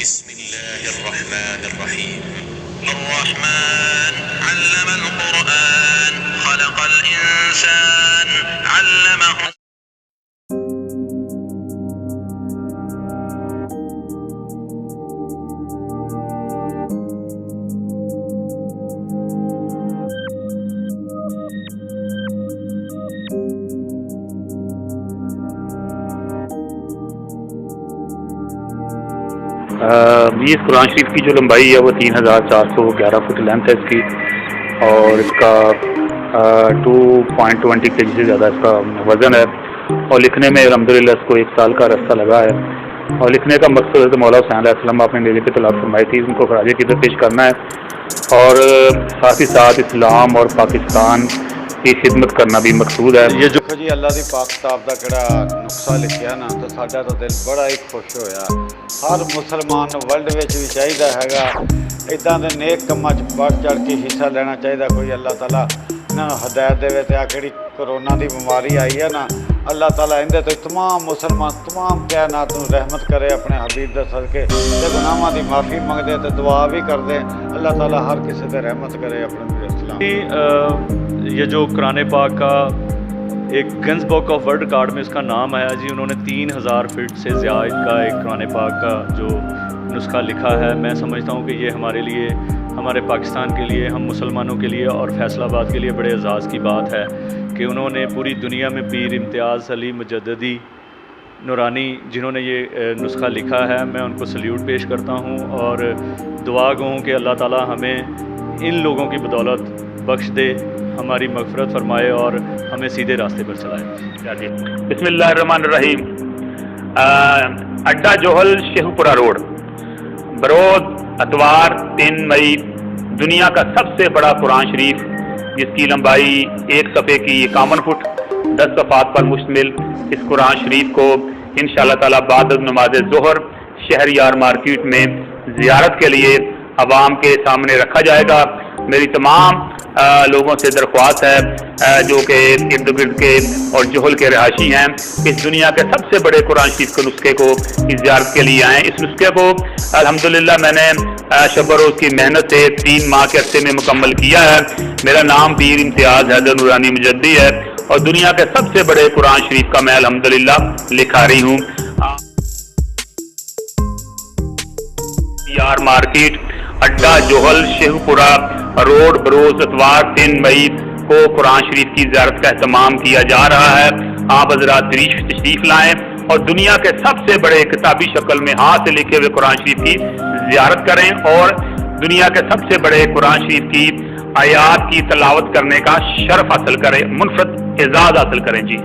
بسم الله الرحمن الرحيم. الرحمن علم القرآن خلق الإنسان علمه. اس قرآن شریف کی جو لمبائی ہے وہ 3411 فٹ لینتھ ہے اس کی، اور اس کا 2.20 kg سے زیادہ اس کا وزن ہے، اور لکھنے میں الحمدللہ اس کو 1 سال کا عرصہ لگا ہے۔ اور لکھنے کا مقصد ہے مولا حسین علیہ السلام آپ نے میرے پہ تلاوت فرمائی تھی، ان کو خراج عقیدت پیش کرنا ہے، اور ساتھ ہی ساتھ اسلام اور پاکستان کی خدمت کرنا بھی مقصود ہے۔ یہ جو جی اللہ دی پاک کتاب دا کڑا نقصہ لکھیا نا تو ساڈا تو دل بڑا ہی خوش ہویا۔ ہر مسلمان ورلڈ وچ بھی چاہیدا ہیگا اِداں دے نیک کماں چ بڑھ چڑھ کے حصہ لینا چاہیدا۔ کوئی اللہ تعالیٰ انہاں نوں ہدایت دے تے آ کیڑی کرونا دی بیماری آئی ہے نا، اللہ تعالیٰ اندے تو تمام مسلمان تمام کائنات نوں رحمت کرے اپنے حبیب دے صدقے، تے گناہاں دی معافی منگدے تے دعا بھی کردے، اللہ تعالیٰ ہر کسی تے رحمت کرے اپنے اسلام۔ یہ جو قرآن پاک کا ایک guns book of world record میں اس کا نام آیا جی، انہوں نے 3000 فٹ سے زیادہ کا ایک قرآن پاک کا جو نسخہ لکھا ہے۔ میں سمجھتا ہوں کہ یہ ہمارے لیے، ہمارے پاکستان کے لیے، ہم مسلمانوں کے لیے اور فیصل آباد کے لیے بڑے اعزاز کی بات ہے کہ انہوں نے پوری دنیا میں پیر امتیاز علی مجددی نورانی جنہوں نے یہ نسخہ لکھا ہے، میں ان کو سلیوٹ پیش کرتا ہوں اور دعا گو ہوں کہ اللہ تعالیٰ ہمیں ان لوگوں کی بدولت بخش دے، ہماری مغفرت فرمائے اور ہمیں سیدھے راستے پر چلائے۔ بسم اللہ الرحمن الرحیم۔ اڈا جوہل شیخ پورہ روڈ، بروز اتوار 3 مئی، دنیا کا سب سے بڑا قرآن شریف جس کی لمبائی 1 صفحے کی 51 فٹ 10 صفحات پر مشتمل اس قرآن شریف کو انشاءاللہ تعالی بعد نماز ظہر شہریار مارکیٹ میں زیارت کے لیے عوام کے سامنے رکھا جائے گا۔ میری تمام لوگوں سے درخواست ہے جو کہ ارد گرد کے اور جوہل کے رہائشی ہیں، اس دنیا کے سب سے بڑے قرآن شریف کے نسخے کو کی زیارت کے لیے آئیں۔ اس نسخے کو الحمدللہ میں نے شب و روز کی محنت سے 3 ماہ کے عرصے میں مکمل کیا ہے۔ میرا نام پیر امتیاز حیدر نورانی مجددی ہے اور دنیا کے سب سے بڑے قرآن شریف کا میں الحمدللہ لکھاری ہوں۔ یار مارکیٹ، اڈا جوہل شیخ پورہ روڈ، بروز اتوار 3 مئی کو قرآن شریف کی زیارت کا اہتمام کیا جا رہا ہے۔ آپ حضرات تشریف لائیں اور دنیا کے سب سے بڑے کتابی شکل میں ہاتھ سے لکھے ہوئے قرآن شریف کی زیارت کریں اور دنیا کے سب سے بڑے قرآن شریف کی آیات کی تلاوت کرنے کا شرف حاصل کریں، منفرد اعزاز حاصل کریں۔ جی